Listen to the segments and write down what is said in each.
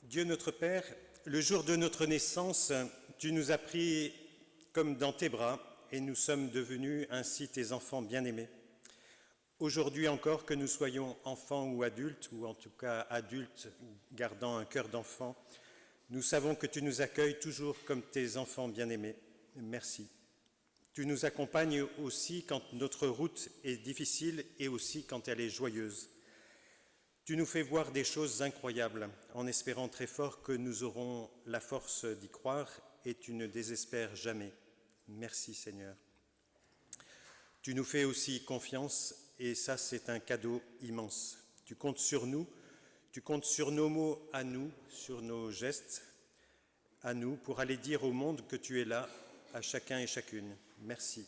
Dieu notre Père, le jour de notre naissance, tu nous as pris comme dans tes bras et nous sommes devenus ainsi tes enfants bien-aimés. Aujourd'hui encore, que nous soyons enfants ou adultes, ou en tout cas adultes gardant un cœur d'enfant, nous savons que tu nous accueilles toujours comme tes enfants bien-aimés. Merci. Tu nous accompagnes aussi quand notre route est difficile et aussi quand elle est joyeuse. Tu nous fais voir des choses incroyables en espérant très fort que nous aurons la force d'y croire et tu ne désespères jamais. Merci Seigneur. Tu nous fais aussi confiance et ça c'est un cadeau immense. Tu comptes sur nous, tu comptes sur nos mots à nous, sur nos gestes à nous pour aller dire au monde que tu es là à chacun et chacune. Merci.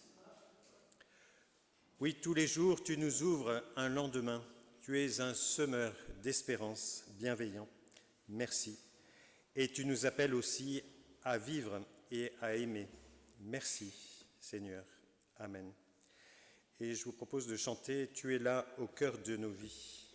Oui, tous les jours tu nous ouvres un lendemain. Tu es un semeur d'espérance bienveillant. Merci. Et tu nous appelles aussi à vivre et à aimer. Merci, Seigneur. Amen. Et je vous propose de chanter « Tu es là au cœur de nos vies ».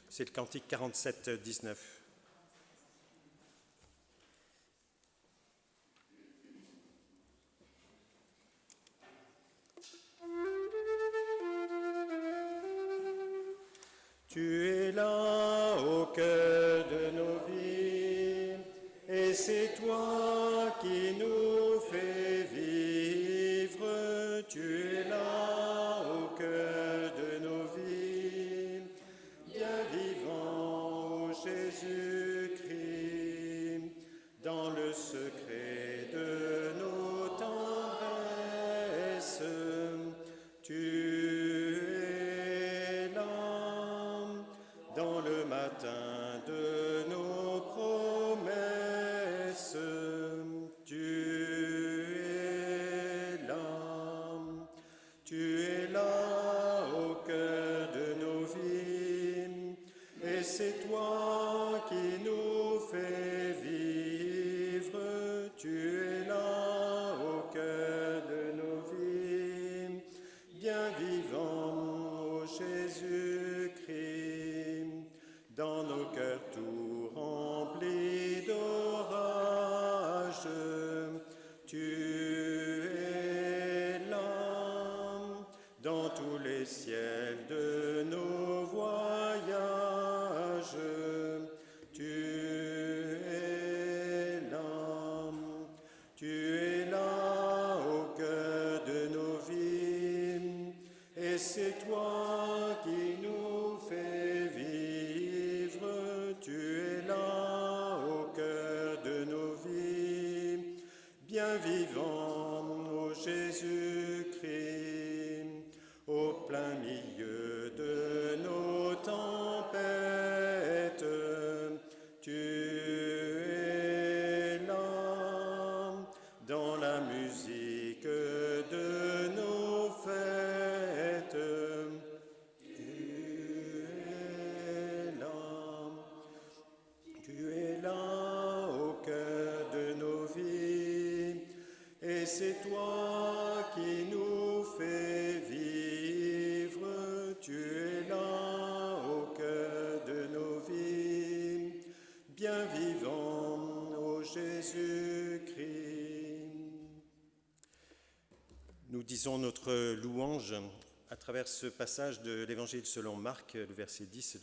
C'est le cantique 47, 19. Tu es là au cœur de nos vies, et c'est toi qui nous fais vivre. Tu es là au cœur de nos vies, bien vivant, Jésus-Christ, dans le secret de nos tendresses. Dans le matin de nos promesses, tu es là au cœur de nos vies, et c'est toi qui nous fais vivre, tu es là au cœur de nos vies, bien vivant, ô Jésus-Christ. Dans nos cœurs tout remplis d'orage, tu es là. Dans tous les ciels de nos voyages, tu es là. Tu es là au cœur de nos vies, et c'est toi qui nous fais vivre. Tu es là au cœur de nos vies, bien vivant, ô Jésus-Christ, au plein milieu de nos tempêtes. Tu es là, dans la musique de nos fêtes. Tu es là au cœur de nos vies, et c'est toi qui nous fais vivre. Tu es là au cœur de nos vies, bien vivant, ô Jésus-Christ. Nous disons notre louange à travers ce passage de l'Évangile selon Marc, le verset 10,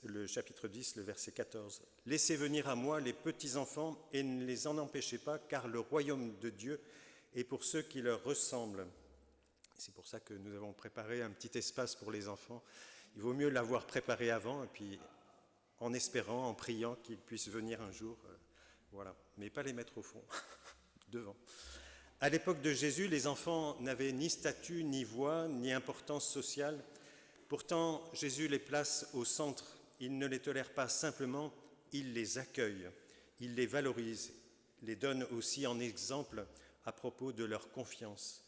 le chapitre 10, le verset 14. « Laissez venir à moi les petits-enfants et ne les en empêchez pas, car le royaume de Dieu est pour ceux qui leur ressemblent. » C'est pour ça que nous avons préparé un petit espace pour les enfants. Il vaut mieux l'avoir préparé avant, et puis en espérant, en priant qu'ils puissent venir un jour, voilà. Mais pas les mettre au fond, devant. À l'époque de Jésus, les enfants n'avaient ni statut, ni voix, ni importance sociale. Pourtant, Jésus les place au centre. Il ne les tolère pas simplement, il les accueille, il les valorise, les donne aussi en exemple à propos de leur confiance.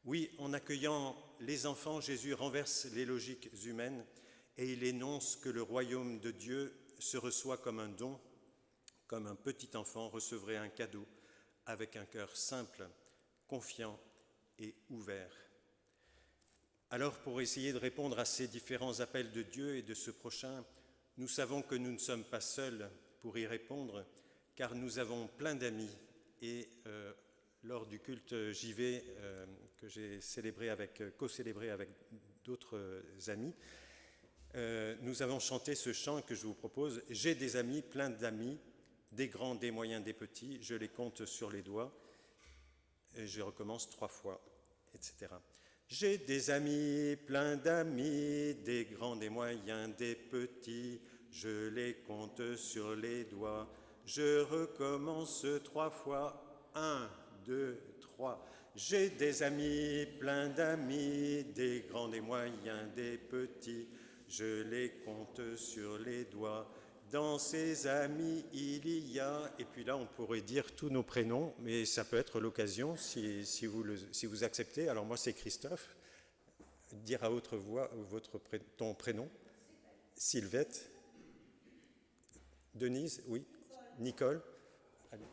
Oui, en accueillant les enfants, Jésus renverse les logiques humaines et il énonce que le royaume de Dieu se reçoit comme un don, comme un petit enfant recevrait un cadeau avec un cœur simple, confiant et ouvert. Alors, pour essayer de répondre à ces différents appels de Dieu et de ce prochain, nous savons que nous ne sommes pas seuls pour y répondre, car nous avons plein d'amis. Et lors du culte JV que j'ai co-célébré avec d'autres amis, nous avons chanté ce chant que je vous propose. J'ai des amis, plein d'amis, des grands, des moyens, des petits, je les compte sur les doigts. Et je recommence 3 fois, etc. J'ai des amis, plein d'amis, des grands, des moyens, des petits, je les compte sur les doigts. Je recommence 3 fois, 1, 2, 3. J'ai des amis, plein d'amis, des grands, des moyens, des petits, je les compte sur les doigts. Dans ces amis, il y a, et puis là on pourrait dire tous nos prénoms, mais ça peut être l'occasion si vous acceptez. Alors moi c'est Christophe, dire à haute voix ton prénom. Sylvette, Denise, oui, Nicole, allez.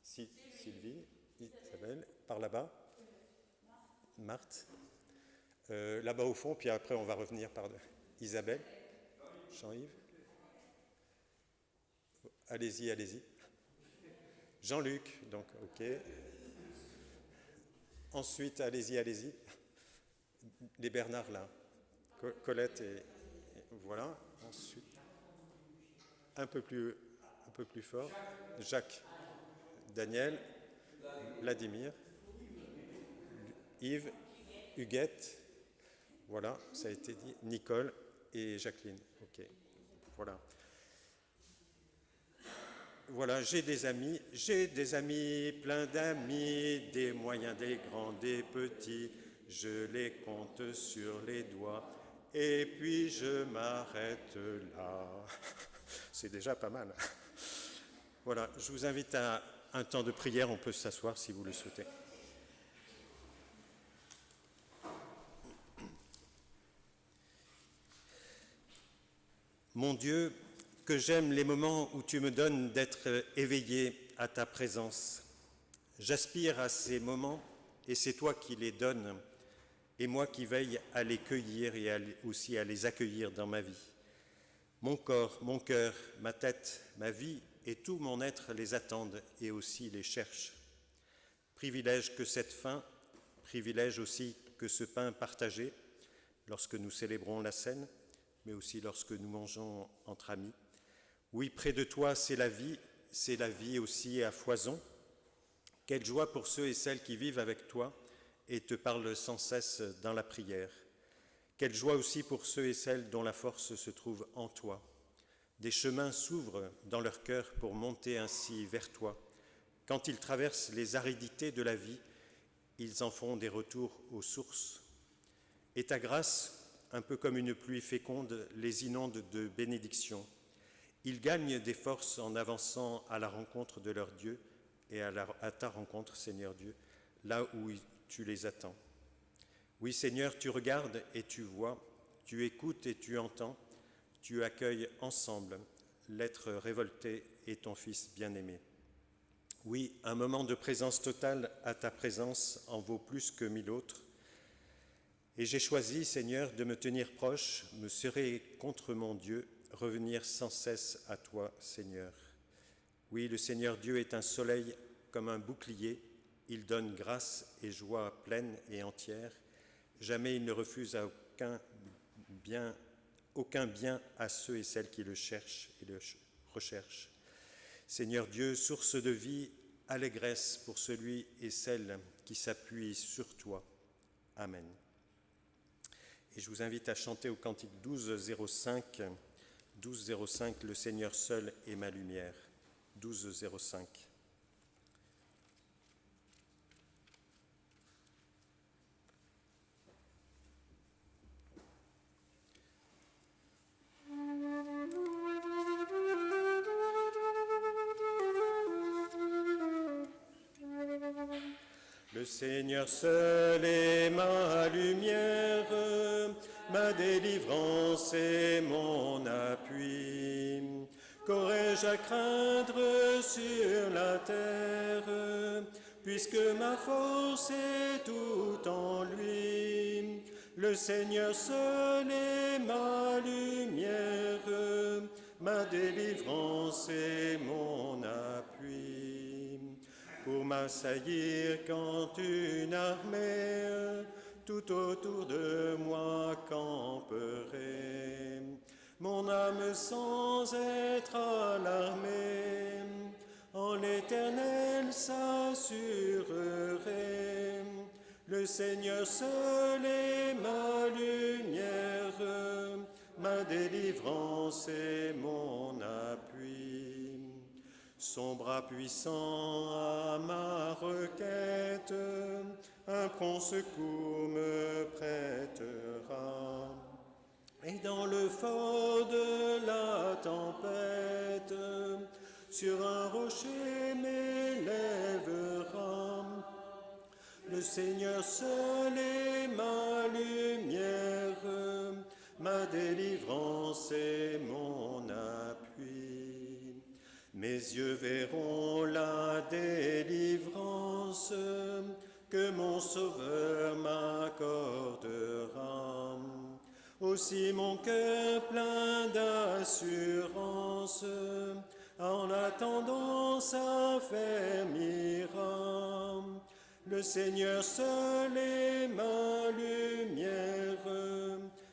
Sylvie, Isabelle, par là-bas, Marthe, là-bas au fond, puis après on va revenir par Isabelle, Jean-Yves. Allez-y. Jean-Luc, donc, ok. Ensuite, allez-y. Les Bernard, là. Colette et voilà. Ensuite, un peu plus fort. Jacques, Daniel, Vladimir, Yves, Huguette. Voilà, ça a été dit. Nicole et Jacqueline. Ok, voilà. Voilà, j'ai des amis, plein d'amis, des moyens, des grands, des petits, je les compte sur les doigts, et puis je m'arrête là. C'est déjà pas mal. Voilà, je vous invite à un temps de prière, on peut s'asseoir si vous le souhaitez. Mon Dieu, que j'aime les moments où tu me donnes d'être éveillé à ta présence. J'aspire à ces moments et c'est toi qui les donnes et moi qui veille à les cueillir et aussi à les accueillir dans ma vie. Mon corps, mon cœur, ma tête, ma vie et tout mon être les attendent et aussi les cherchent. Privilège que cette faim, privilège aussi que ce pain partagé lorsque nous célébrons la scène, mais aussi lorsque nous mangeons entre amis. Oui, près de toi, c'est la vie aussi à foison. Quelle joie pour ceux et celles qui vivent avec toi et te parlent sans cesse dans la prière. Quelle joie aussi pour ceux et celles dont la force se trouve en toi. Des chemins s'ouvrent dans leur cœur pour monter ainsi vers toi. Quand ils traversent les aridités de la vie, ils en font des retours aux sources. Et ta grâce, un peu comme une pluie féconde, les inonde de bénédictions. Ils gagnent des forces en avançant à la rencontre de leur Dieu et à ta rencontre, Seigneur Dieu, là où tu les attends. Oui, Seigneur, tu regardes et tu vois, tu écoutes et tu entends, tu accueilles ensemble l'être révolté et ton Fils bien-aimé. Oui, un moment de présence totale à ta présence en vaut plus que 1000 autres. Et j'ai choisi, Seigneur, de me tenir proche, me serrer contre mon Dieu, revenir sans cesse à toi, Seigneur. Oui, le Seigneur Dieu est un soleil comme un bouclier. Il donne grâce et joie pleine et entière. Jamais il ne refuse aucun bien à ceux et celles qui le cherchent et le recherchent. Seigneur Dieu, source de vie, allégresse pour celui et celle qui s'appuie sur toi. Amen. Et je vous invite à chanter au cantique 1205, 1205, le Seigneur seul est ma lumière. 1205. Le Seigneur seul est ma lumière, ma délivrance et mon appui. Qu'aurais-je à craindre sur la terre? puisque ma force est tout en lui. Le Seigneur seul est ma lumière, ma délivrance et mon appui. Pour m'assaillir quand une armée tout autour de moi camperait, mon âme sans être alarmée, en l'Éternel s'assurerait. Le Seigneur seul est ma lumière, ma délivrance et mon appui. Son bras puissant à ma requête, un prompt secours me prêtera. Et dans le fort de la tempête, sur un rocher m'élèvera. Le Seigneur seul est ma lumière, ma délivrance et mon appui. Mes yeux verront la délivrance que mon Sauveur m'accordera. Aussi mon cœur plein d'assurance, en attendant s'affermira. Le Seigneur seul est ma lumière,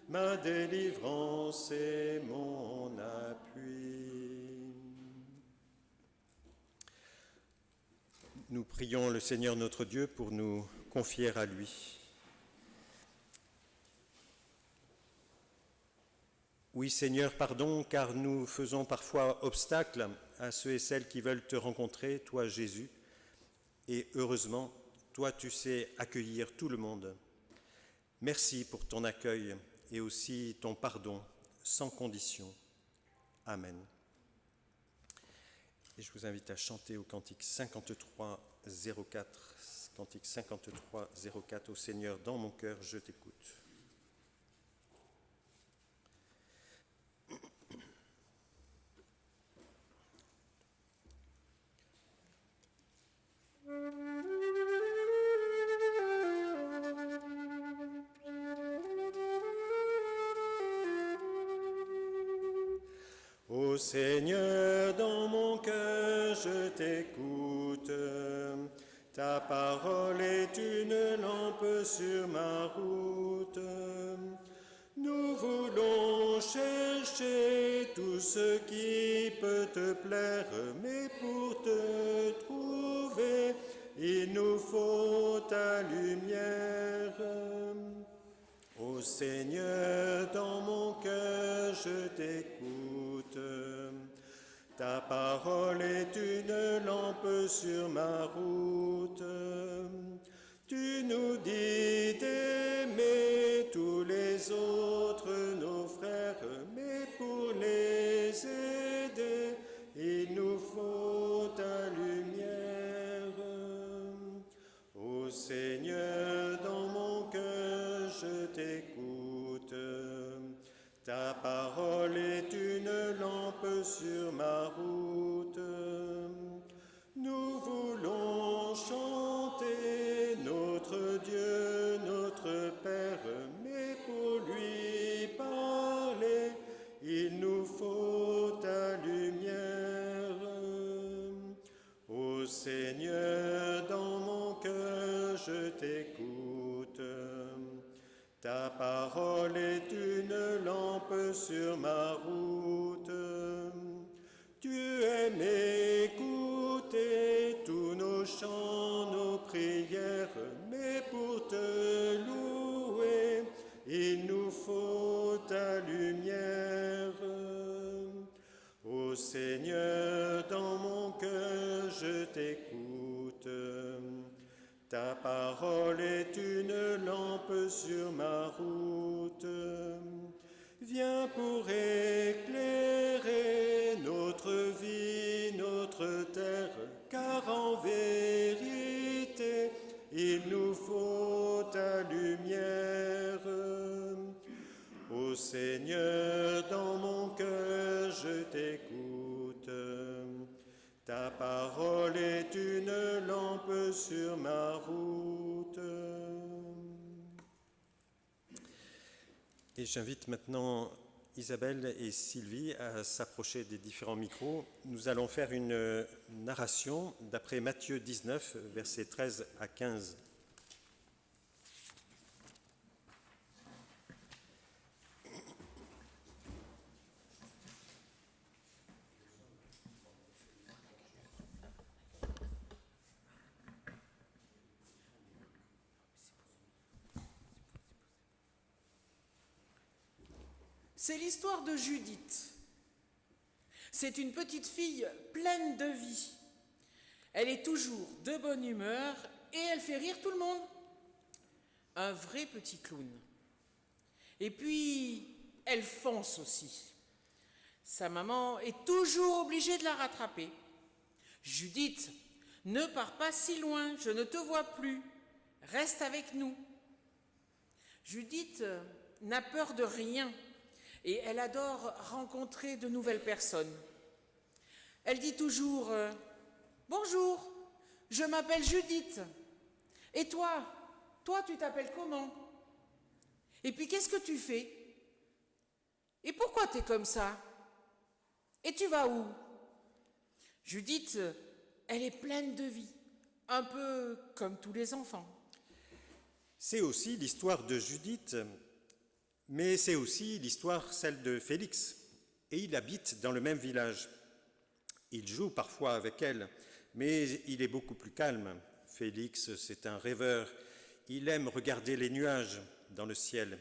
ma délivrance et mon appui. Nous prions le Seigneur notre Dieu pour nous confier à lui. Oui, Seigneur, pardon, car nous faisons parfois obstacle à ceux et celles qui veulent te rencontrer, toi Jésus. Et heureusement, toi tu sais accueillir tout le monde. Merci pour ton accueil et aussi ton pardon sans condition. Amen. Et je vous invite à chanter au cantique 53, 04, cantique 53, 04, au Seigneur, dans mon cœur, je t'écoute. Ô Seigneur, dans mon cœur, je t'écoute. Ta parole est une lampe sur ma route. Nous voulons chercher tout ce qui peut te plaire, mais pour te trouver, il nous faut ta lumière. Ô Seigneur, dans mon cœur, je t'écoute. Ta parole est une lampe sur ma route. Tu nous dis d'aimer tous les autres, nos frères, mais pour les aider, il nous faut ta lumière. Ô Seigneur, dans mon cœur, je t'écoute. Ta parole est une lampe sur ma route. Nous voulons chanter notre Dieu, notre Père, mais pour lui parler, il nous faut ta lumière. Ô Seigneur, dans mon cœur, je t'écoute. Ta parole est une lampe sur ma route. Tu aimes écouter tous nos chants, nos prières, mais pour te louer, il nous faut ta lumière. Ô Seigneur, dans mon cœur, je t'écoute. Ta parole est une lampe sur ma route. Viens pour éclairer notre vie, notre terre, car en vérité, il nous faut ta lumière. Ô Seigneur, dans mon cœur, je t'écoute. Ta parole est une lampe sur ma route. Et j'invite maintenant Isabelle et Sylvie à s'approcher des différents micros. Nous allons faire une narration d'après Matthieu 19, versets 13 à 15. C'est l'histoire de Judith. C'est une petite fille pleine de vie. Elle est toujours de bonne humeur et elle fait rire tout le monde. Un vrai petit clown. Et puis, elle fonce aussi. Sa maman est toujours obligée de la rattraper. Judith, ne pars pas si loin, je ne te vois plus. Reste avec nous. Judith n'a peur de rien. Et elle adore rencontrer de nouvelles personnes. Elle dit toujours « Bonjour, je m'appelle Judith. Et toi tu t'appelles comment? Et puis qu'est-ce que tu fais? Et pourquoi t'es comme ça? Et tu vas où ?» Judith, elle est pleine de vie, un peu comme tous les enfants. C'est aussi l'histoire de Judith, mais c'est aussi l'histoire, celle de Félix, et il habite dans le même village. Il joue parfois avec elle, mais il est beaucoup plus calme. Félix, c'est un rêveur. Il aime regarder les nuages dans le ciel,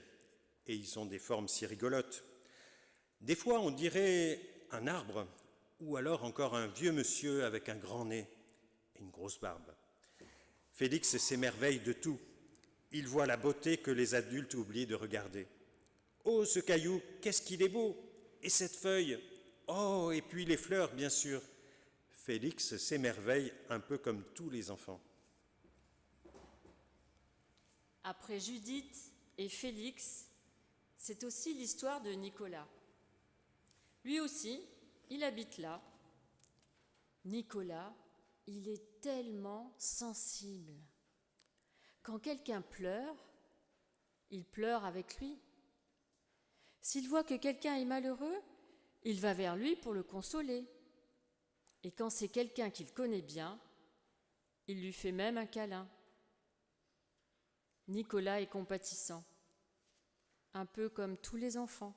et ils ont des formes si rigolotes. Des fois, on dirait un arbre, ou alors encore un vieux monsieur avec un grand nez et une grosse barbe. Félix s'émerveille de tout. Il voit la beauté que les adultes oublient de regarder. Oh, ce caillou, qu'est-ce qu'il est beau! Et cette feuille! Oh, et puis les fleurs, bien sûr. Félix s'émerveille un peu comme tous les enfants. Après Judith et Félix, c'est aussi l'histoire de Nicolas. Lui aussi, il habite là. Nicolas, il est tellement sensible. Quand quelqu'un pleure, il pleure avec lui. S'il voit que quelqu'un est malheureux, il va vers lui pour le consoler. Et quand c'est quelqu'un qu'il connaît bien, il lui fait même un câlin. Nicolas est compatissant, un peu comme tous les enfants.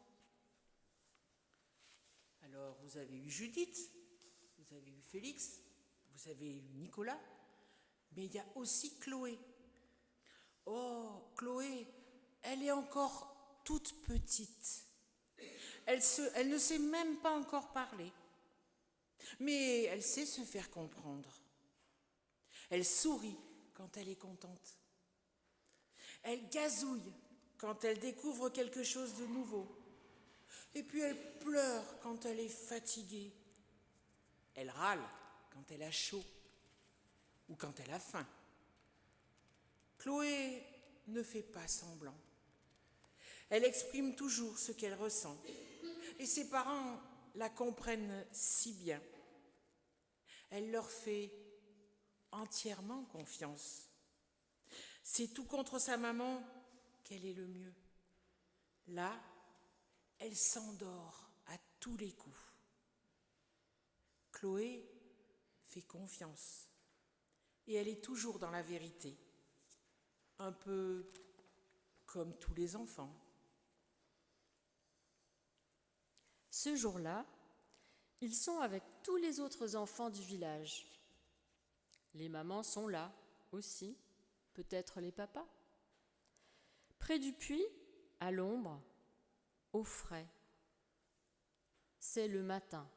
Alors, vous avez eu Judith, vous avez eu Félix, vous avez eu Nicolas, mais il y a aussi Chloé. Oh, Chloé, elle est encore toute petite. Elle ne sait même pas encore parler, mais elle sait se faire comprendre. Elle sourit quand elle est contente. Elle gazouille quand elle découvre quelque chose de nouveau. Et puis elle pleure quand elle est fatiguée. Elle râle quand elle a chaud ou quand elle a faim. Chloé ne fait pas semblant. Elle exprime toujours ce qu'elle ressent. Et ses parents la comprennent si bien. Elle leur fait entièrement confiance. C'est tout contre sa maman qu'elle est le mieux. Là, elle s'endort à tous les coups. Chloé fait confiance et elle est toujours dans la vérité, un peu comme tous les enfants. Ce jour-là, ils sont avec tous les autres enfants du village. Les mamans sont là aussi, peut-être les papas. Près du puits, à l'ombre, au frais. C'est le matin.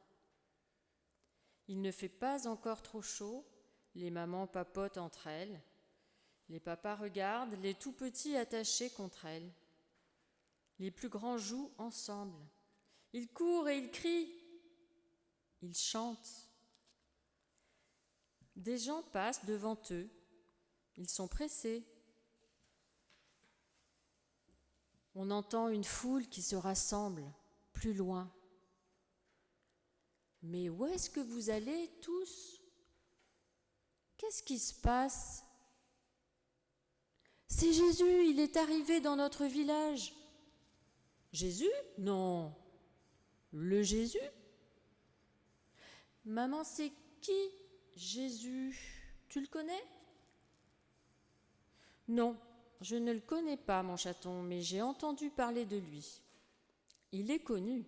Il ne fait pas encore trop chaud, les mamans papotent entre elles. Les papas regardent les tout petits attachés contre elles. Les plus grands jouent ensemble. Ils courent et ils crient. Ils chantent. Des gens passent devant eux. Ils sont pressés. On entend une foule qui se rassemble plus loin. Mais où est-ce que vous allez tous ? Qu'est-ce qui se passe ? C'est Jésus, il est arrivé dans notre village. Jésus ? Non. Le Jésus ? Maman, c'est qui Jésus ? Tu le connais ? Non, je ne le connais pas, mon chaton, mais j'ai entendu parler de lui. Il est connu.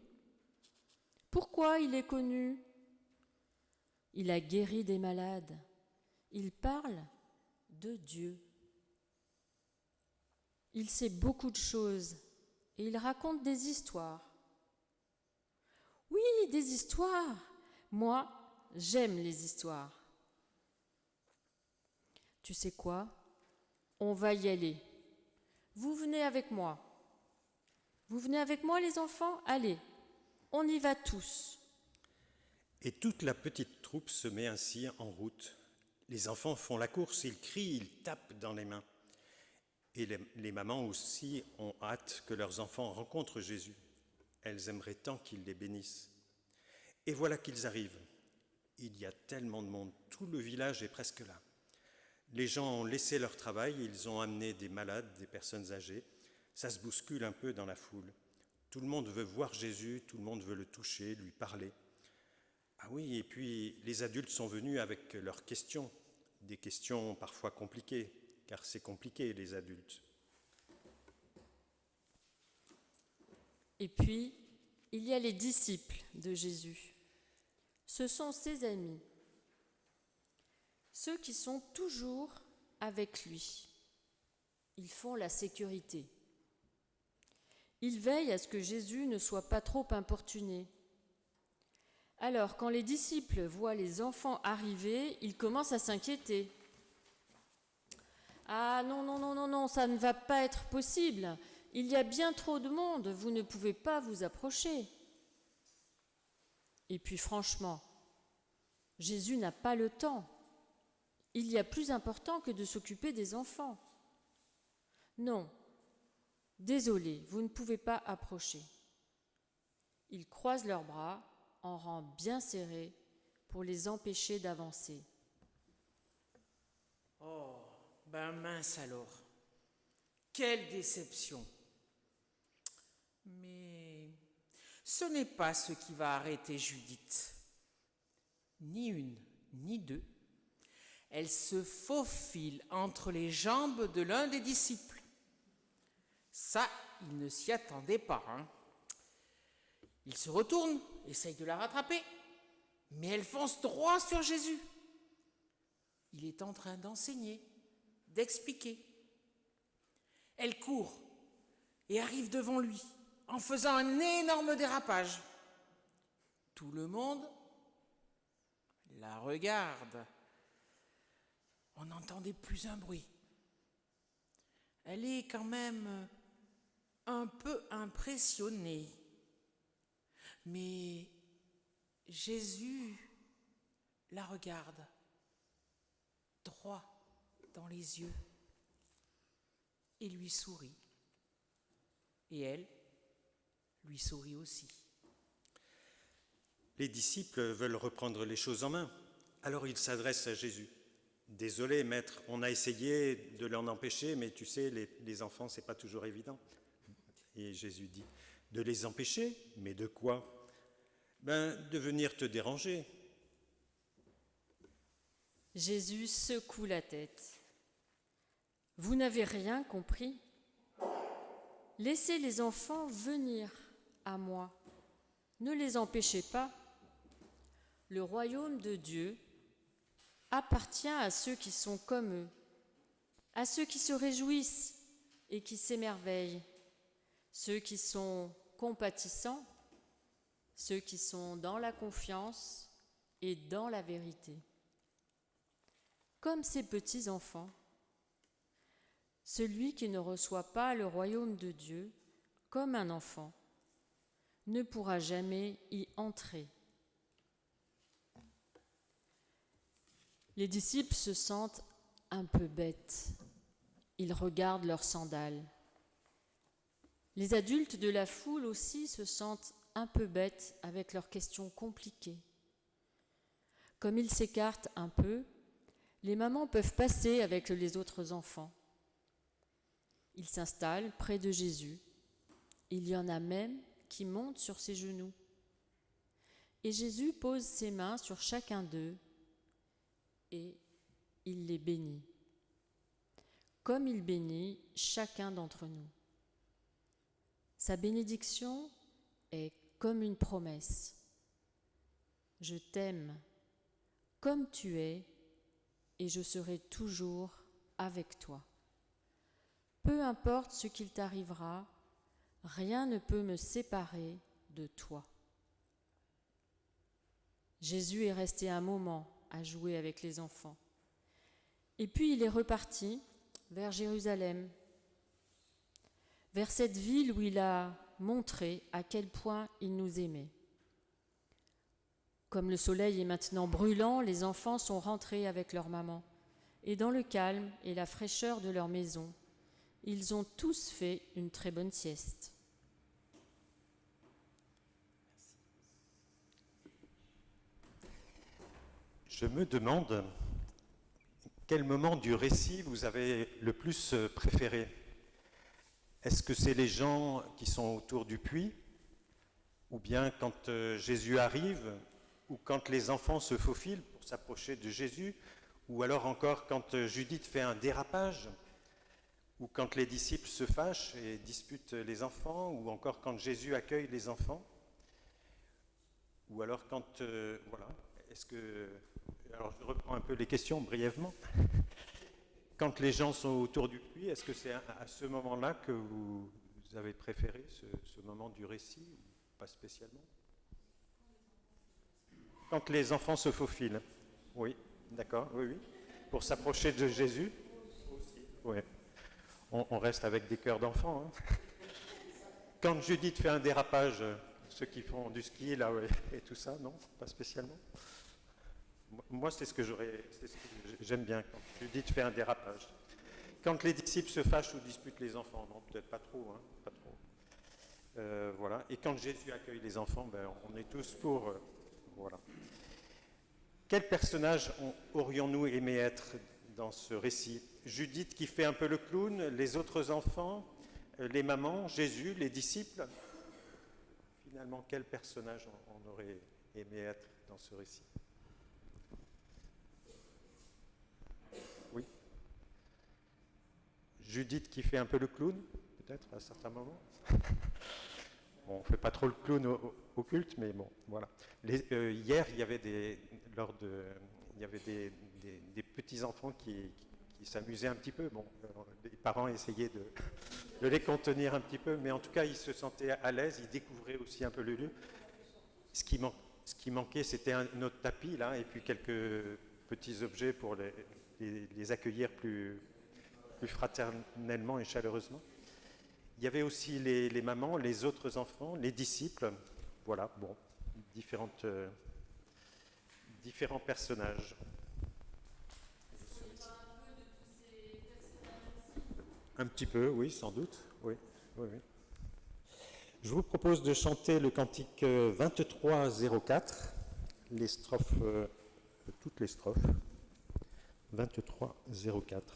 Pourquoi il est connu ? Il a guéri des malades. Il parle de Dieu. Il sait beaucoup de choses et il raconte des histoires. Oui, des histoires. Moi, j'aime les histoires. Tu sais quoi ? On va y aller. Vous venez avec moi. Vous venez avec moi, les enfants ? Allez, on y va tous. Et toute la petite troupe se met ainsi en route. Les enfants font la course, ils crient, ils tapent dans les mains. Et les mamans aussi ont hâte que leurs enfants rencontrent Jésus. Elles aimeraient tant qu'il les bénisse. Et voilà qu'ils arrivent. Il y a tellement de monde, tout le village est presque là. Les gens ont laissé leur travail, ils ont amené des malades, des personnes âgées. Ça se bouscule un peu dans la foule. Tout le monde veut voir Jésus, tout le monde veut le toucher, lui parler. Ah oui, et puis les adultes sont venus avec leurs questions, des questions parfois compliquées, car c'est compliqué les adultes. Et puis, il y a les disciples de Jésus. Ce sont ses amis, ceux qui sont toujours avec lui. Ils font la sécurité. Ils veillent à ce que Jésus ne soit pas trop importuné. Alors, quand les disciples voient les enfants arriver, ils commencent à s'inquiéter. « Ah non, ça ne va pas être possible. Il y a bien trop de monde, vous ne pouvez pas vous approcher. » Et puis franchement, Jésus n'a pas le temps. Il y a plus important que de s'occuper des enfants. Non, désolé, vous ne pouvez pas approcher. Ils croisent leurs bras en rang bien serré pour les empêcher d'avancer. Oh, ben mince alors. Quelle déception. Mais ce n'est pas ce qui va arrêter Judith. Ni une, ni deux. Elle se faufile entre les jambes de l'un des disciples. Ça, il ne s'y attendait pas, hein. Il se retourne, essaye de la rattraper, mais elle fonce droit sur Jésus. Il est en train d'enseigner, d'expliquer. Elle court et arrive devant lui en faisant un énorme dérapage. Tout le monde la regarde. On n'entendait plus un bruit. Elle est quand même un peu impressionnée. Mais Jésus la regarde droit dans les yeux et lui sourit. Et elle lui sourit aussi. Les disciples veulent reprendre les choses en main. Alors ils s'adressent à Jésus. « Désolé, maître, on a essayé de l'en empêcher, mais tu sais, les enfants, c'est pas toujours évident. » Et Jésus dit, « De les empêcher ? Mais de quoi ? De venir te déranger. » Jésus secoue la tête. « Vous n'avez rien compris ? Laissez les enfants venir à moi. Ne les empêchez pas. Le royaume de Dieu appartient à ceux qui sont comme eux, à ceux qui se réjouissent et qui s'émerveillent, ceux qui sont compatissants, ceux qui sont dans la confiance et dans la vérité. Comme ces petits enfants, celui qui ne reçoit pas le royaume de Dieu comme un enfant ne pourra jamais y entrer. Les disciples se sentent un peu bêtes. Ils regardent leurs sandales. Les adultes de la foule aussi se sentent un peu bêtes avec leurs questions compliquées. Comme ils s'écartent un peu, les mamans peuvent passer avec les autres enfants. Ils s'installent près de Jésus. Il y en a même qui montent sur ses genoux. Et Jésus pose ses mains sur chacun d'eux et il les bénit, comme il bénit chacun d'entre nous. Sa bénédiction est comme une promesse. Je t'aime comme tu es et je serai toujours avec toi. Peu importe ce qu'il t'arrivera, rien ne peut me séparer de toi. Jésus est resté un moment à jouer avec les enfants. Et puis il est reparti vers Jérusalem, vers cette ville où il a montré à quel point il nous aimait. Comme le soleil est maintenant brûlant, les enfants sont rentrés avec leur maman. Et dans le calme et la fraîcheur de leur maison, ils ont tous fait une très bonne sieste. Je me demande quel moment du récit vous avez le plus préféré. Est-ce que c'est les gens qui sont autour du puits, ou bien quand Jésus arrive, ou quand les enfants se faufilent pour s'approcher de Jésus, ou alors encore quand Judith fait un dérapage, ou quand les disciples se fâchent et disputent les enfants, ou encore quand Jésus accueille les enfants, ou alors quand... voilà, est-ce que... Alors je reprends un peu les questions brièvement. Quand les gens sont autour du puits, est-ce que c'est à ce moment-là que vous avez préféré ce moment du récit, ou pas spécialement? Quand les enfants se faufilent. Oui, d'accord, oui, oui. Pour s'approcher de Jésus. Oui. On reste avec des cœurs d'enfants. Hein. Quand Judith fait un dérapage, ceux qui font du ski là et tout ça, non, pas spécialement. Moi, c'est ce que j'aime bien, quand Judith fait un dérapage. Quand les disciples se fâchent ou disputent les enfants, non, peut-être pas trop, hein, pas trop. Voilà. Et quand Jésus accueille les enfants, ben, on est tous pour... voilà. Quel personnage aurions-nous aimé être dans ce récit? Judith qui fait un peu le clown, les autres enfants, les mamans, Jésus, les disciples. Finalement, quel personnage on aurait aimé être dans ce récit? Oui. Judith qui fait un peu le clown, peut-être à certains moments. Bon, on ne fait pas trop le clown au culte, mais bon, voilà. Hier, il y avait des petits-enfants qui s'amusaient un petit peu. Bon, les parents essayaient de les contenir un petit peu, mais en tout cas, ils se sentaient à l'aise, ils découvraient aussi un peu le lieu. Ce qui manquait, c'était notre tapis, là, et puis quelques petits objets pour les accueillir plus fraternellement et chaleureusement. Il y avait aussi les mamans, les autres enfants, les disciples. Voilà, bon, différents personnages. Un petit peu, oui, sans doute. Oui, oui, oui. Je vous propose de chanter le cantique 2304, les strophes, toutes les strophes. 2304.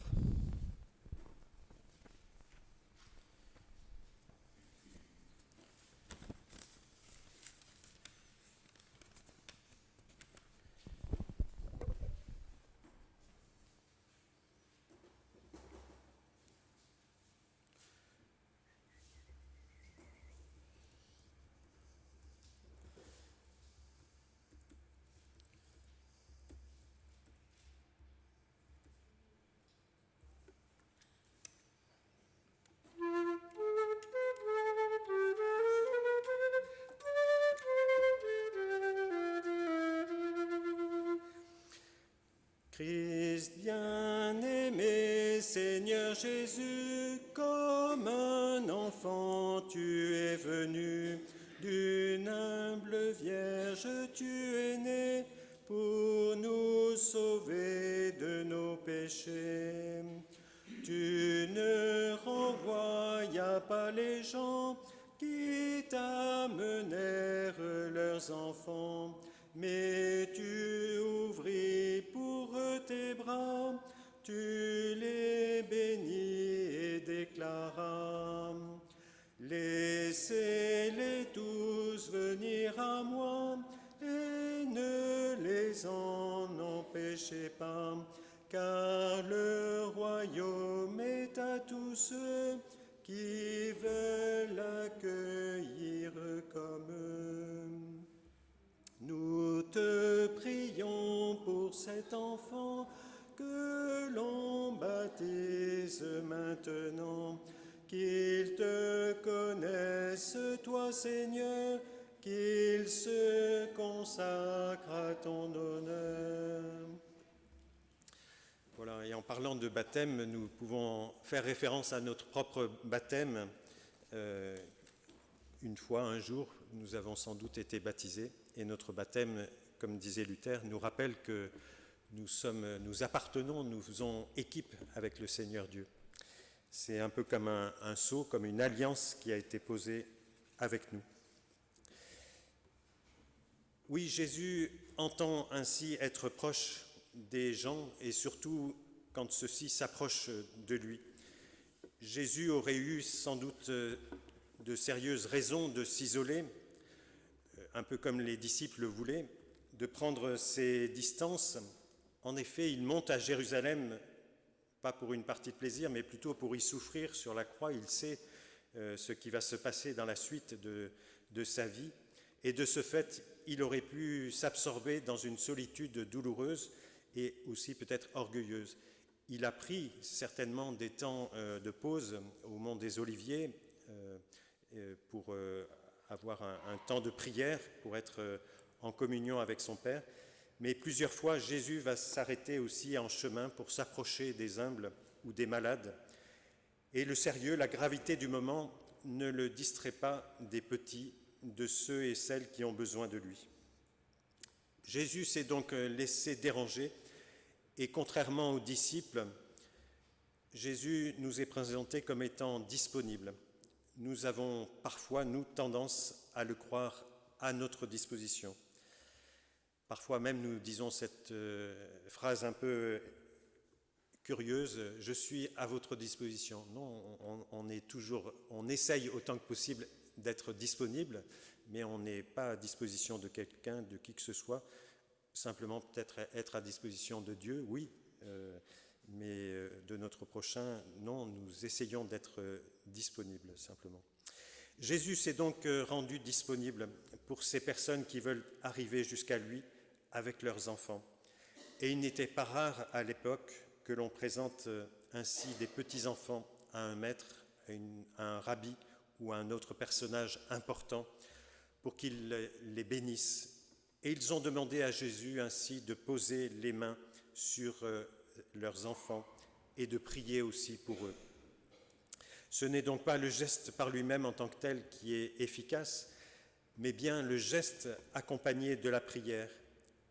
Christ bien-aimé, Seigneur Jésus, comme un enfant tu es venu, d'une humble vierge tu es né, pour nous sauver de nos péchés. Tu ne renvoyas pas les gens qui t'amenèrent leurs enfants, mais tu ouvres laissez-les tous venir à moi et ne les en empêchez pas, car le royaume est à tous ceux qui veulent accueillir comme eux. Nous te prions pour cet enfant que l'on baptise maintenant, qu'il te connaisse, toi Seigneur, qu'il se consacre à ton honneur. Voilà, et en parlant de baptême, nous pouvons faire référence à notre propre baptême. Une fois, un jour, nous avons sans doute été baptisés, et notre baptême, comme disait Luther, nous rappelle que nous appartenons, nous faisons équipe avec le Seigneur Dieu. C'est un peu comme un sceau, comme une alliance qui a été posée avec nous. Oui, Jésus entend ainsi être proche des gens et surtout quand ceux-ci s'approchent de lui. Jésus aurait eu sans doute de sérieuses raisons de s'isoler, un peu comme les disciples le voulaient, de prendre ses distances. En effet, il monte à Jérusalem, pas pour une partie de plaisir, mais plutôt pour y souffrir sur la croix. Il sait ce qui va se passer dans la suite de sa vie. Et de ce fait, il aurait pu s'absorber dans une solitude douloureuse et aussi peut-être orgueilleuse. Il a pris certainement des temps de pause au Mont des Oliviers pour avoir un temps de prière, pour être en communion avec son Père. Mais plusieurs fois, Jésus va s'arrêter aussi en chemin pour s'approcher des humbles ou des malades. Et le sérieux, la gravité du moment ne le distrait pas des petits, de ceux et celles qui ont besoin de lui. Jésus s'est donc laissé déranger et contrairement aux disciples, Jésus nous est présenté comme étant disponible. Nous avons parfois, nous, tendance à le croire à notre disposition. Parfois même, nous disons cette phrase un peu curieuse, « Je suis à votre disposition ». Non, on essaye autant que possible d'être disponible, mais on n'est pas à disposition de quelqu'un, de qui que ce soit. Simplement peut-être être à disposition de Dieu, oui, mais de notre prochain, non, nous essayons d'être disponibles simplement. Jésus s'est donc rendu disponible pour ces personnes qui veulent arriver jusqu'à lui avec leurs enfants. Et il n'était pas rare à l'époque que l'on présente ainsi des petits-enfants à un maître, à un rabbi ou à un autre personnage important pour qu'il les bénisse. Et ils ont demandé à Jésus ainsi de poser les mains sur leurs enfants et de prier aussi pour eux. Ce n'est donc pas le geste par lui-même en tant que tel qui est efficace, mais bien le geste accompagné de la prière.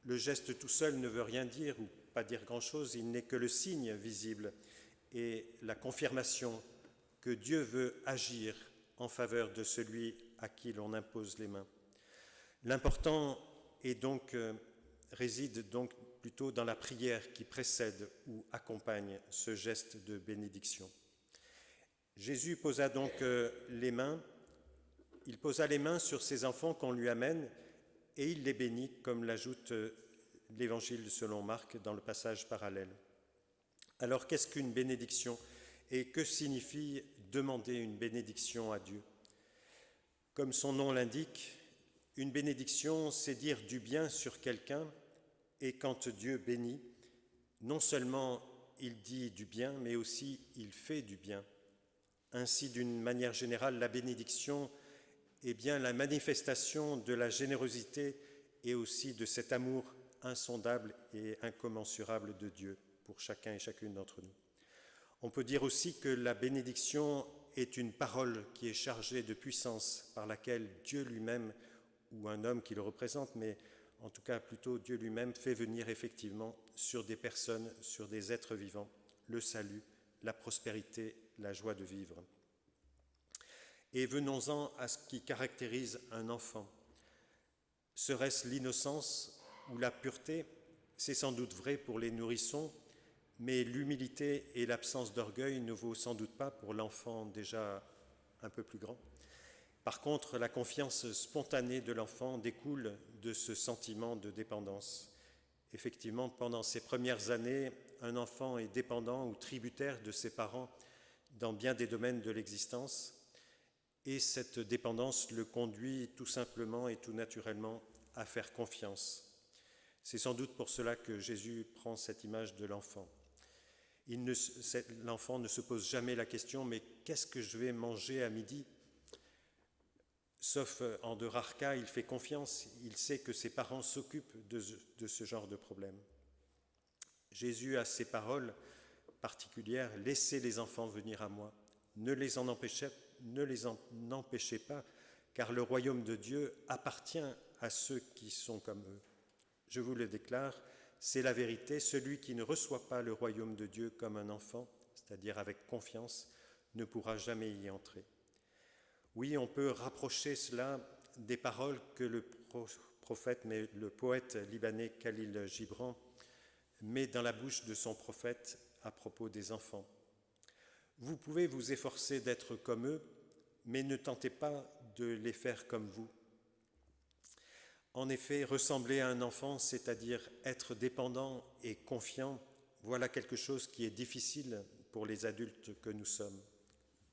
Le geste tout seul ne veut rien dire ou pas dire grand-chose, il n'est que le signe visible et la confirmation que Dieu veut agir en faveur de celui à qui l'on impose les mains. L'important réside donc plutôt dans la prière qui précède ou accompagne ce geste de bénédiction. Jésus posa donc les mains, il posa les mains sur ces enfants qu'on lui amène et il les bénit, comme l'ajoute l'Évangile selon Marc dans le passage parallèle. Alors qu'est-ce qu'une bénédiction et que signifie demander une bénédiction à Dieu ? Comme son nom l'indique, une bénédiction, c'est dire du bien sur quelqu'un, et quand Dieu bénit, non seulement il dit du bien, mais aussi il fait du bien. Ainsi, d'une manière générale, la bénédiction est bien la manifestation de la générosité et aussi de cet amour insondable et incommensurable de Dieu pour chacun et chacune d'entre nous. On peut dire aussi que la bénédiction est une parole qui est chargée de puissance par laquelle Dieu lui-même, ou un homme qui le représente, mais en tout cas plutôt Dieu lui-même, fait venir effectivement sur des personnes, sur des êtres vivants, le salut, la prospérité, la joie de vivre. Et venons-en à ce qui caractérise un enfant. Serait-ce l'innocence ou la pureté ? C'est sans doute vrai pour les nourrissons, mais l'humilité et l'absence d'orgueil ne vaut sans doute pas pour l'enfant déjà un peu plus grand. Par contre, la confiance spontanée de l'enfant découle de ce sentiment de dépendance. Effectivement, pendant ses premières années, un enfant est dépendant ou tributaire de ses parents dans bien des domaines de l'existence, et cette dépendance le conduit tout simplement et tout naturellement à faire confiance. C'est sans doute pour cela que Jésus prend cette image de l'enfant. L'enfant ne se pose jamais la question « mais qu'est-ce que je vais manger à midi ?» Sauf en de rares cas, il fait confiance, il sait que ses parents s'occupent de ce genre de problème. Jésus a ces paroles particulières « Laissez les enfants venir à moi, ne les en empêchez pas, car le royaume de Dieu appartient à ceux qui sont comme eux. Je vous le déclare, c'est la vérité, celui qui ne reçoit pas le royaume de Dieu comme un enfant, c'est-à-dire avec confiance, ne pourra jamais y entrer. » Oui, on peut rapprocher cela des paroles que le prophète, mais le poète libanais Khalil Gibran met dans la bouche de son prophète à propos des enfants. Vous pouvez vous efforcer d'être comme eux, mais ne tentez pas de les faire comme vous. En effet, ressembler à un enfant, c'est-à-dire être dépendant et confiant, voilà quelque chose qui est difficile pour les adultes que nous sommes,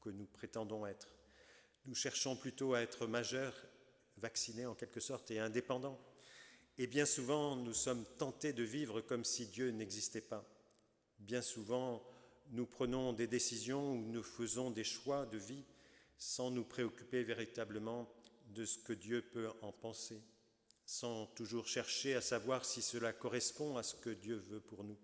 que nous prétendons être. Nous cherchons plutôt à être majeurs, vaccinés en quelque sorte et indépendants. Et bien souvent, nous sommes tentés de vivre comme si Dieu n'existait pas. Bien souvent, nous prenons des décisions ou nous faisons des choix de vie sans nous préoccuper véritablement de ce que Dieu peut en penser, sans toujours chercher à savoir si cela correspond à ce que Dieu veut pour nous.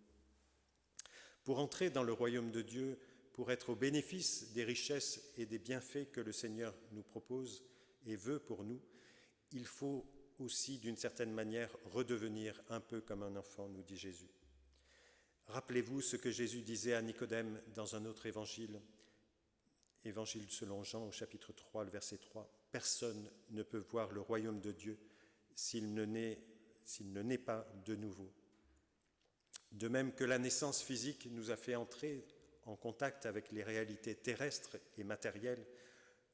Pour entrer dans le royaume de Dieu, pour être au bénéfice des richesses et des bienfaits que le Seigneur nous propose et veut pour nous, il faut aussi, d'une certaine manière, redevenir un peu comme un enfant, nous dit Jésus. Rappelez-vous ce que Jésus disait à Nicodème dans un autre évangile, évangile selon Jean au chapitre 3, le verset 3. « Personne ne peut voir le royaume de Dieu s'il ne naît pas de nouveau. » De même que la naissance physique nous a fait entrer en contact avec les réalités terrestres et matérielles,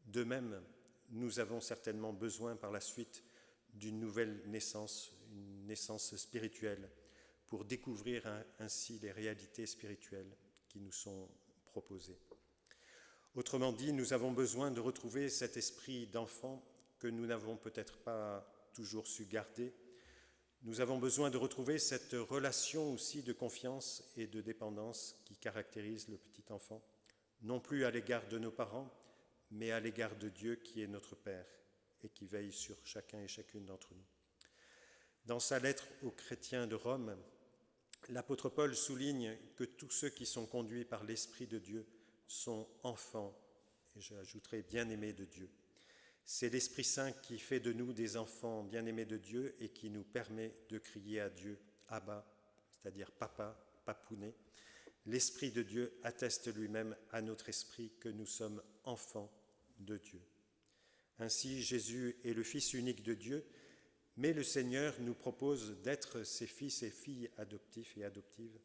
de même, nous avons certainement besoin par la suite d'une nouvelle naissance, une naissance spirituelle, pour découvrir ainsi les réalités spirituelles qui nous sont proposées. Autrement dit, nous avons besoin de retrouver cet esprit d'enfant que nous n'avons peut-être pas toujours su garder. Nous avons besoin de retrouver cette relation aussi de confiance et de dépendance qui caractérise le petit enfant, non plus à l'égard de nos parents, mais à l'égard de Dieu qui est notre Père et qui veille sur chacun et chacune d'entre nous. Dans sa lettre aux chrétiens de Rome, l'apôtre Paul souligne que tous ceux qui sont conduits par l'Esprit de Dieu sont enfants, et j'ajouterai bien-aimés de Dieu. C'est l'Esprit Saint qui fait de nous des enfants bien-aimés de Dieu et qui nous permet de crier à Dieu « Abba », c'est-à-dire « Papa », « Papounet ». L'Esprit de Dieu atteste lui-même à notre esprit que nous sommes enfants de Dieu. Ainsi, Jésus est le Fils unique de Dieu, mais le Seigneur nous propose d'être ses fils et filles adoptifs et adoptives,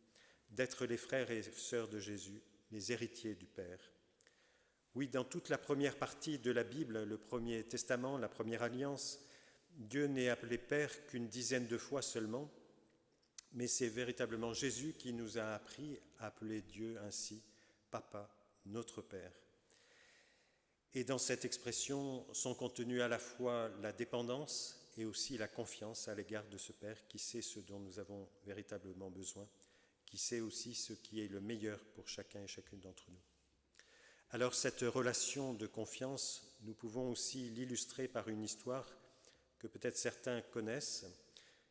d'être les frères et sœurs de Jésus, les héritiers du Père. Oui, dans toute la première partie de la Bible, le Premier Testament, la Première Alliance, Dieu n'est appelé Père qu'une dizaine de fois seulement, mais c'est véritablement Jésus qui nous a appris à appeler Dieu ainsi, Papa, notre Père. Et dans cette expression sont contenues à la fois la dépendance et aussi la confiance à l'égard de ce Père qui sait ce dont nous avons véritablement besoin, qui sait aussi ce qui est le meilleur pour chacun et chacune d'entre nous. Alors cette relation de confiance, nous pouvons aussi l'illustrer par une histoire que peut-être certains connaissent.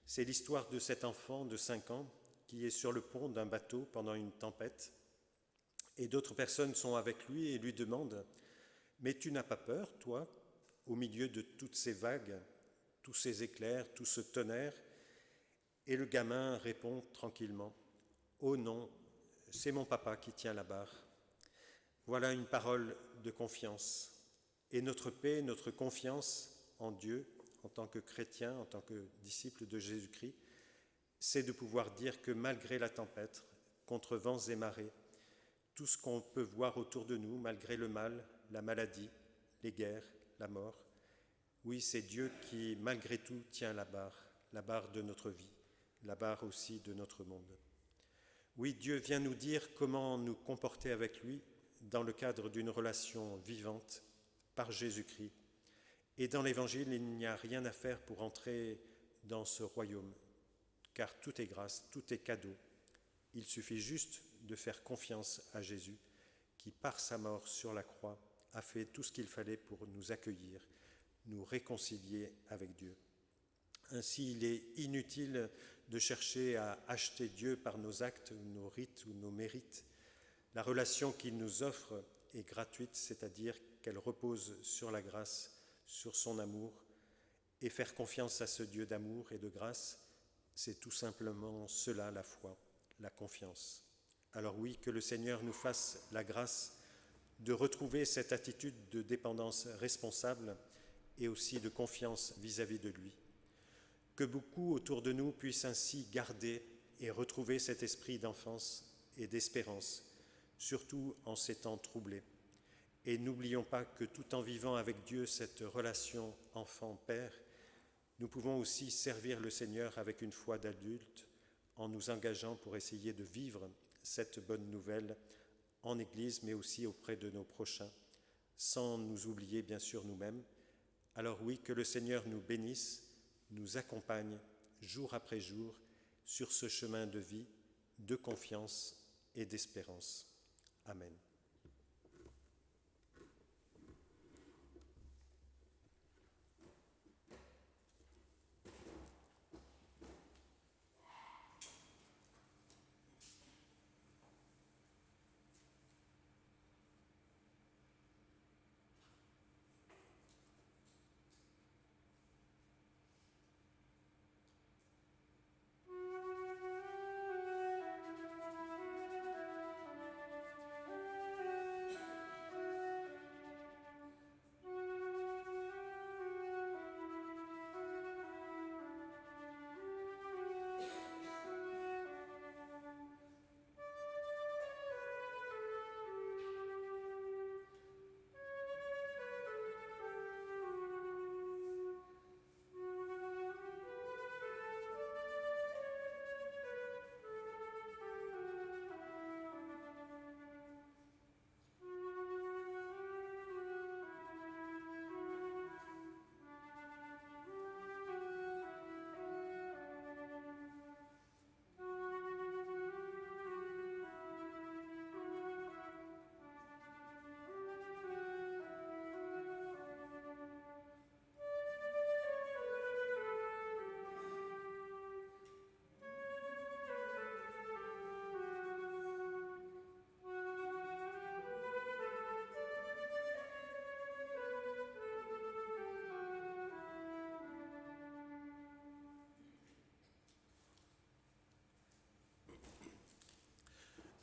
C'est l'histoire de cet enfant de 5 ans qui est sur le pont d'un bateau pendant une tempête et d'autres personnes sont avec lui et lui demandent « Mais tu n'as pas peur, toi, au milieu de toutes ces vagues, tous ces éclairs, tout ce tonnerre ?» Et le gamin répond tranquillement « Oh non, c'est mon papa qui tient la barre. » Voilà une parole de confiance. Et notre paix, notre confiance en Dieu, en tant que chrétien, en tant que disciple de Jésus-Christ, c'est de pouvoir dire que malgré la tempête, contre vents et marées, tout ce qu'on peut voir autour de nous, malgré le mal, la maladie, les guerres, la mort. Oui, c'est Dieu qui, malgré tout, tient la barre de notre vie, la barre aussi de notre monde. Oui, Dieu vient nous dire comment nous comporter avec lui dans le cadre d'une relation vivante par Jésus-Christ. Et dans l'Évangile, il n'y a rien à faire pour entrer dans ce royaume, car tout est grâce, tout est cadeau. Il suffit juste de faire confiance à Jésus, qui par sa mort sur la croix a fait tout ce qu'il fallait pour nous accueillir, nous réconcilier avec Dieu. Ainsi, il est inutile de chercher à acheter Dieu par nos actes, nos rites ou nos mérites. La relation qu'il nous offre est gratuite, c'est-à-dire qu'elle repose sur la grâce, sur son amour. Et faire confiance à ce Dieu d'amour et de grâce, c'est tout simplement cela la foi, la confiance. Alors oui, que le Seigneur nous fasse la grâce de retrouver cette attitude de dépendance responsable et aussi de confiance vis-à-vis de lui. Que beaucoup autour de nous puissent ainsi garder et retrouver cet esprit d'enfance et d'espérance, surtout en ces temps troublés. Et n'oublions pas que tout en vivant avec Dieu cette relation enfant-père, nous pouvons aussi servir le Seigneur avec une foi d'adulte en nous engageant pour essayer de vivre cette bonne nouvelle en Église, mais aussi auprès de nos prochains, sans nous oublier bien sûr nous-mêmes. Alors oui, que le Seigneur nous bénisse, nous accompagne jour après jour sur ce chemin de vie, de confiance et d'espérance. Amen.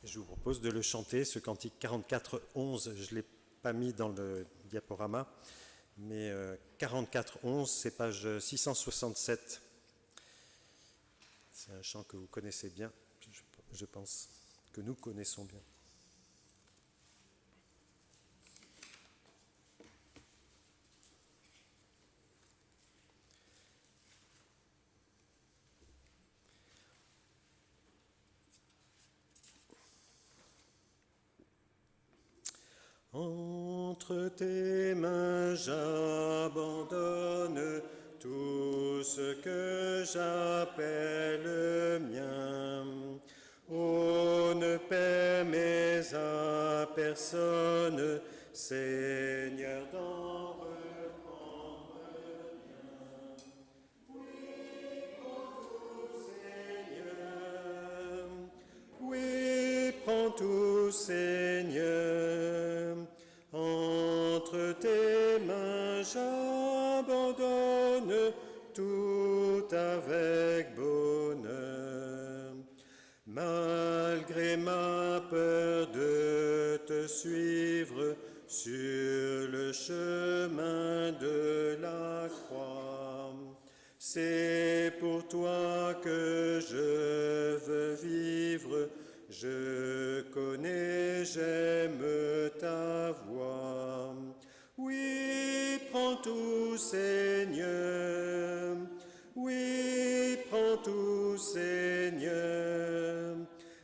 Je vous propose de le chanter, ce cantique 44-11. Je ne l'ai pas mis dans le diaporama, mais 44-11, c'est page 667. C'est un chant que vous connaissez bien, je pense, que nous connaissons bien. Entre tes mains j'abandonne tout ce que j'appelle mien. Oh, ne permets à personne, Seigneur, d'en reprendre bien. Oui, prends tout, Seigneur. Oui, prends tout, Seigneur. Entre tes mains j'abandonne tout avec bonheur. Malgré ma peur de te suivre sur le chemin de la croix, c'est pour toi que je veux vivre. Je connais, j'aime ta voix. Oui, prends Seigneur. Oui, prends tout, Seigneur.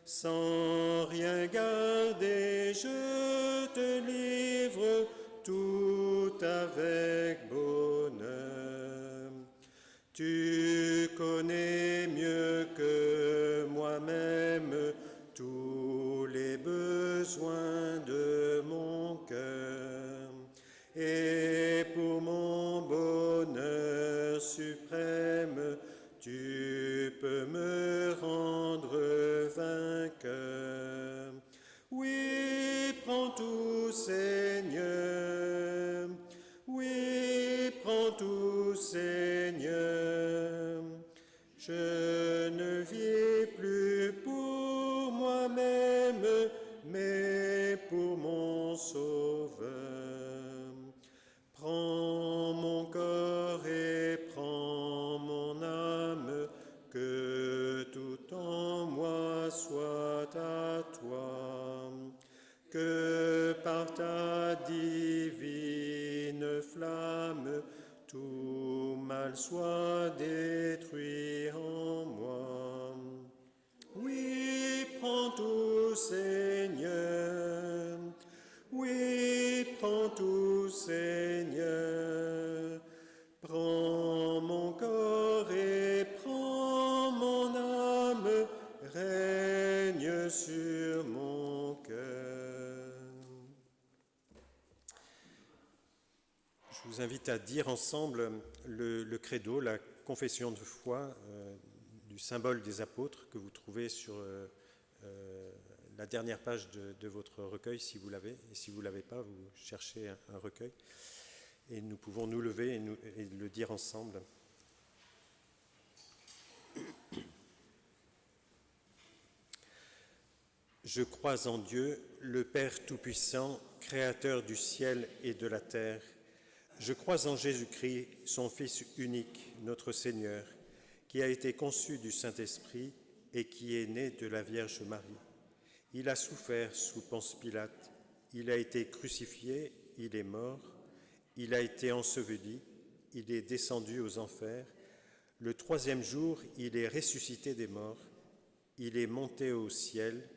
Sans rien garder, je te livre tout avec bonheur. Tu connais mieux que moi-même tous les besoins de mon cœur. Et pour mon bonheur suprême, tu peux me rendre vainqueur. Oui, prends tout, Seigneur. Oui, prends tout, Seigneur. Je ne vis plus pour moi-même, mais pour mon Sauveur. Prends mon corps et prends mon âme, que tout en moi soit à toi. Que par ta divine flamme, tout mal soit détruit en moi. Oui, prends tout, Seigneur. Oui, prends tout, Seigneur. Prends mon corps et prends mon âme, règne sur mon cœur. Je vous invite à dire ensemble le credo, la confession de foi du symbole des apôtres que vous trouvez sur la dernière page de votre recueil, si vous l'avez. Et si vous ne l'avez pas, vous cherchez un recueil. Et nous pouvons nous lever et le dire ensemble. Je crois en Dieu, le Père Tout-Puissant, Créateur du ciel et de la terre. Je crois en Jésus-Christ, son Fils unique, notre Seigneur, qui a été conçu du Saint-Esprit et qui est né de la Vierge Marie. Il a souffert sous Ponce Pilate, il a été crucifié, il est mort, il a été enseveli, il est descendu aux enfers. Le troisième jour, il est ressuscité des morts, il est monté au ciel,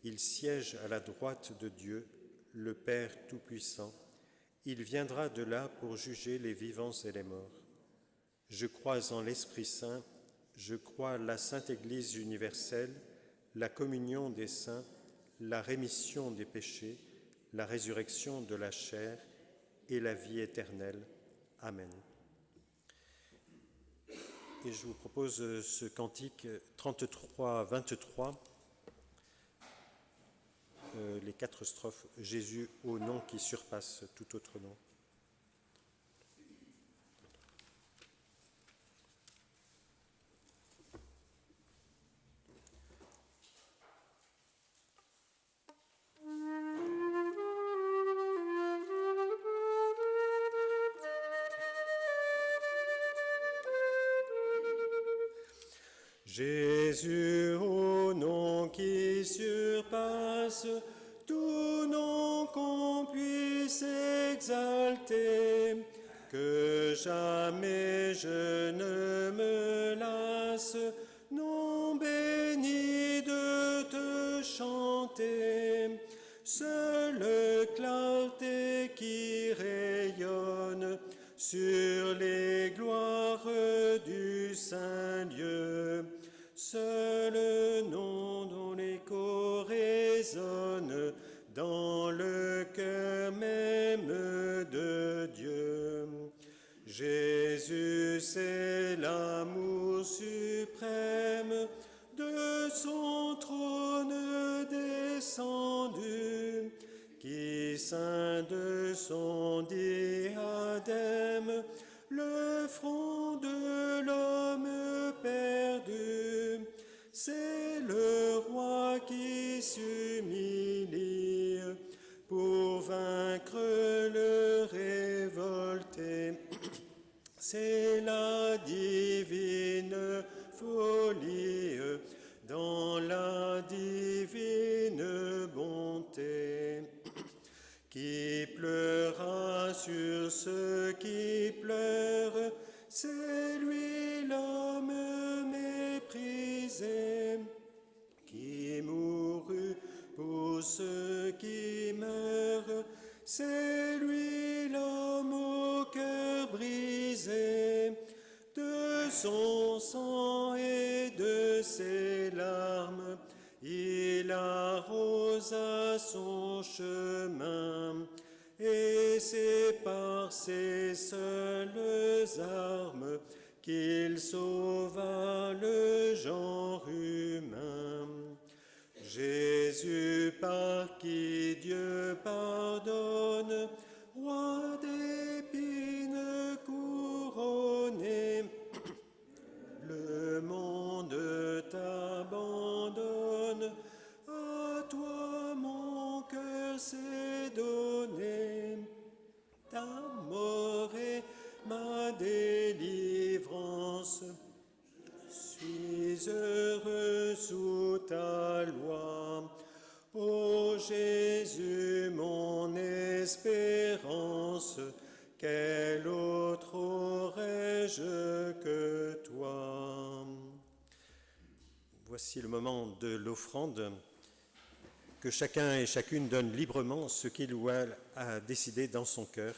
il siège à la droite de Dieu, le Père Tout-Puissant. Il viendra de là pour juger les vivants et les morts. Je crois en l'Esprit Saint, je crois à la Sainte Église universelle, la communion des saints, la rémission des péchés, la résurrection de la chair et la vie éternelle. Amen. Et je vous propose ce cantique 33-23, les 4 strophes. Jésus au nom qui surpasse tout autre nom. Jésus au nom qui surpasse tout nom qu'on puisse exalter, que jamais je ne me lasse, nom béni de te chanter. Seule clarté qui rayonne sur les gloires du Saint-Lieu, seul nom dont l'écho résonne dans le cœur même de Dieu. Jésus, c'est l'amour suprême de son trône descendu, qui ceint de son diadème le front de l'homme perdu. C'est le roi qui s'humilie pour vaincre le révolté. C'est la divine folie dans la divine bonté Qui pleura sur ceux qui pleurent, c'est lui l'homme méprisé. Qui mourut pour ceux qui meurent, c'est lui l'homme au cœur brisé. De son sang et de ses larmes, il arrosa son chemin, et c'est par ses seules armes qu'il sauva le genre humain. Jésus, par qui Dieu pardonne, roi d'épines couronné, le monde t'abandonne, à toi mon cœur s'est donné. Ta mort est ma délivrance, je suis heureux sous ta loi. Ô Jésus, mon espérance, quel autre aurais-je que toi? Voici le moment de l'offrande, que chacun et chacune donne librement ce qu'il ou elle a décidé dans son cœur.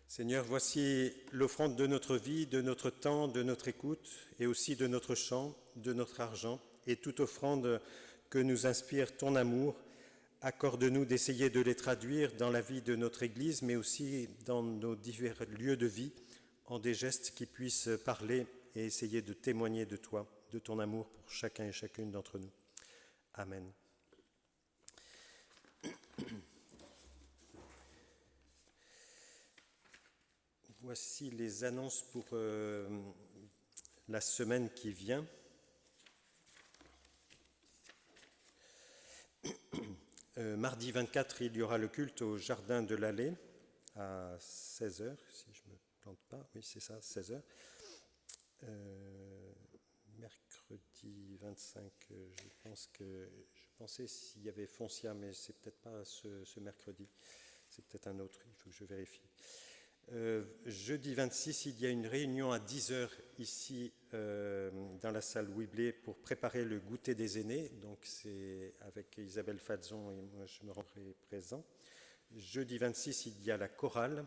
Seigneur, voici l'offrande de notre vie, de notre temps, de notre écoute et aussi de notre chant, de notre argent et toute offrande que nous inspire ton amour. Accorde-nous d'essayer de les traduire dans la vie de notre Église, mais aussi dans nos divers lieux de vie, en des gestes qui puissent parler et essayer de témoigner de toi, de ton amour pour chacun et chacune d'entre nous. Amen. Voici les annonces pour la semaine qui vient. Mardi 24, il y aura le culte au Jardin de l'Allée à 16h, si je ne me plante pas. Oui, c'est ça, 16h. Mercredi 25, je pensais s'il y avait Foncia, mais c'est peut-être pas ce mercredi. C'est peut-être un autre, il faut que je vérifie. Jeudi 26, il y a une réunion à 10h ici dans la salle Ouiblé pour préparer le goûter des aînés. Donc c'est avec Isabelle Fadzon et moi je me rendrai présent. Jeudi 26, il y a la chorale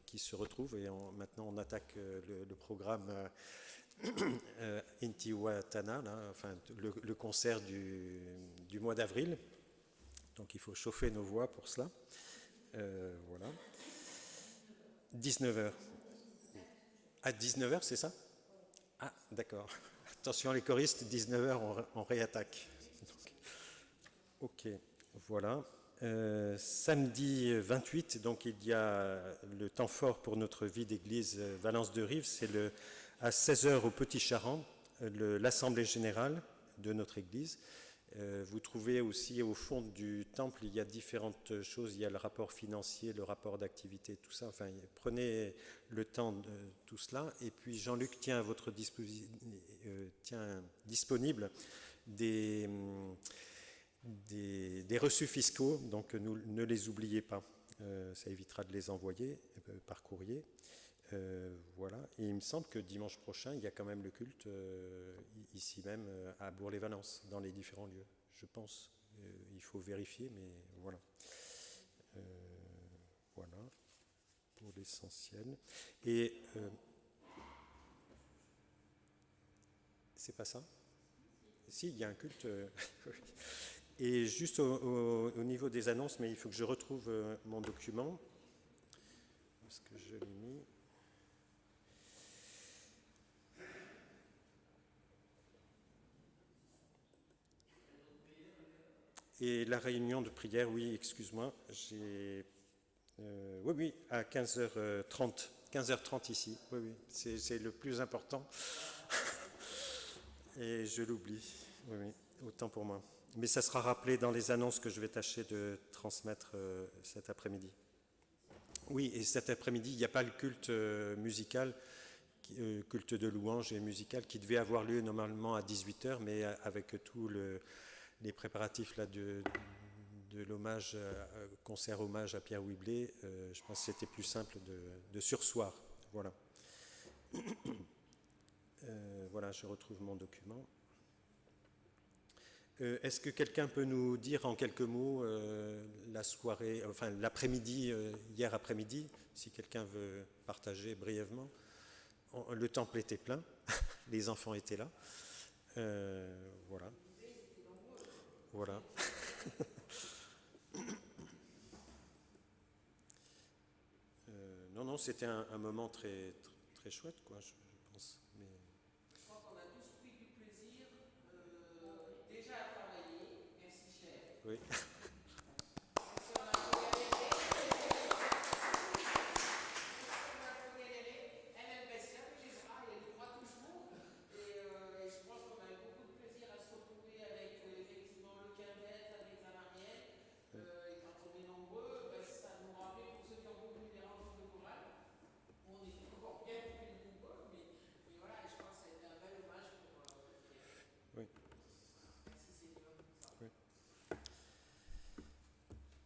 qui se retrouve et maintenant on attaque le programme Intihuatana, enfin le concert du mois d'avril. Donc il faut chauffer nos voix pour cela. Voilà. 19h. À 19 heures, c'est ça? Ah, d'accord. Attention les choristes, 19 heures, on réattaque. Ok, voilà. Samedi 28, donc il y a le temps fort pour notre vie d'église Valence de Rive, c'est à 16 heures au Petit Charent, l'assemblée générale de notre église. Vous trouvez aussi au fond du temple, il y a différentes choses, il y a le rapport financier, le rapport d'activité, tout ça. Enfin, prenez le temps de tout cela. Et puis Jean-Luc tient à votre disponible des reçus fiscaux, donc ne les oubliez pas. Ça évitera de les envoyer par courrier. Voilà. Et il me semble que dimanche prochain, il y a quand même le culte ici même à Bourg-les-Valences, dans les différents lieux, je pense. Il faut vérifier, mais voilà. Voilà pour l'essentiel. Et c'est pas ça? Si, il y a un culte. Et juste au niveau des annonces, mais il faut que je retrouve mon document. Parce que je l'ai mis. Et la réunion de prière, oui, excuse-moi, oui, à 15h30. 15h30 ici, oui, c'est le plus important. Et je l'oublie, oui, autant pour moi. Mais ça sera rappelé dans les annonces que je vais tâcher de transmettre cet après-midi. Oui, et cet après-midi, il n'y a pas le culte musical, culte de louange et musical, qui devait avoir lieu normalement à 18h, mais avec tous les préparatifs là, de l'hommage, concert hommage à Pierre Wiblet, je pense que c'était plus simple de surseoir. Voilà. Voilà, je retrouve mon document. Est-ce que quelqu'un peut nous dire en quelques mots la soirée, enfin l'après-midi, hier après-midi, si quelqu'un veut partager brièvement? Le temple était plein, les enfants étaient là. Voilà. Voilà. Non, c'était un moment très, très chouette, quoi, je pense. Mais... Je crois qu'on a tous pris du plaisir déjà à travailler. Merci, chef. Oui.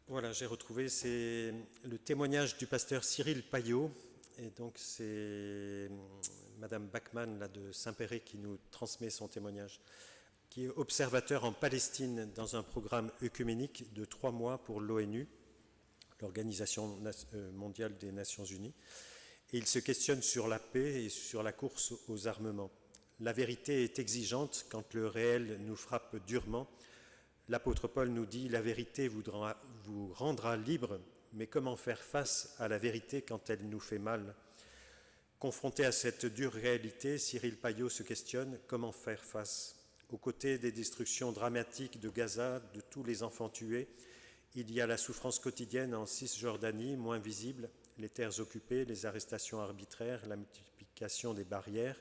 Voilà, j'ai retrouvé, c'est le témoignage du pasteur Cyril Payot, et donc c'est Madame Bachmann là, de Saint-Péray qui nous transmet son témoignage, qui est observateur en Palestine dans un programme œcuménique de 3 mois pour l'ONU, l'Organisation mondiale des Nations Unies, et il se questionne sur la paix et sur la course aux armements. La vérité est exigeante quand le réel nous frappe durement. L'apôtre Paul nous dit « La vérité vous rendra libre, mais comment faire face à la vérité quand elle nous fait mal ?» Confronté à cette dure réalité, Cyril Payot se questionne « Comment faire face ?» Aux côtés des destructions dramatiques de Gaza, de tous les enfants tués, il y a la souffrance quotidienne en Cisjordanie, moins visible, les terres occupées, les arrestations arbitraires, la multiplication des barrières.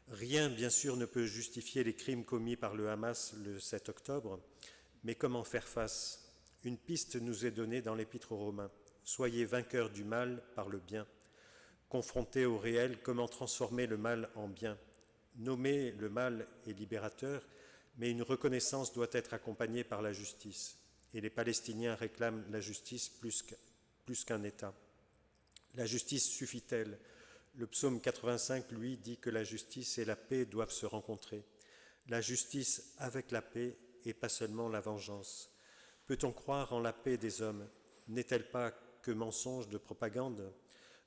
Rien, bien sûr, ne peut justifier les crimes commis par le Hamas le 7 octobre, mais comment faire face? Une piste nous est donnée dans l'Épître aux Romains. Soyez vainqueurs du mal par le bien. Confrontés au réel, comment transformer le mal en bien? Nommer le mal est libérateur, mais une reconnaissance doit être accompagnée par la justice. Et les Palestiniens réclament la justice plus qu'un État. La justice suffit-elle? Le psaume 85, lui, dit que la justice et la paix doivent se rencontrer. La justice avec la paix et pas seulement la vengeance. Peut-on croire en la paix des hommes? N'est-elle pas que mensonge de propagande?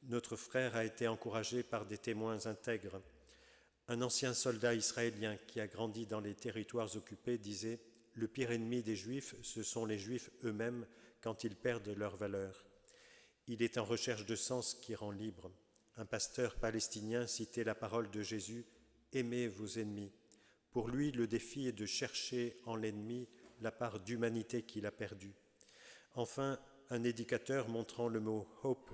Notre frère a été encouragé par des témoins intègres. Un ancien soldat israélien qui a grandi dans les territoires occupés disait « Le pire ennemi des Juifs, ce sont les Juifs eux-mêmes quand ils perdent leur valeur. Il est en recherche de sens qui rend libre. Un pasteur palestinien citait la parole de Jésus « Aimez vos ennemis ». Pour lui, le défi est de chercher en l'ennemi la part d'humanité qu'il a perdue. Enfin, un éducateur montrant le mot « hope »,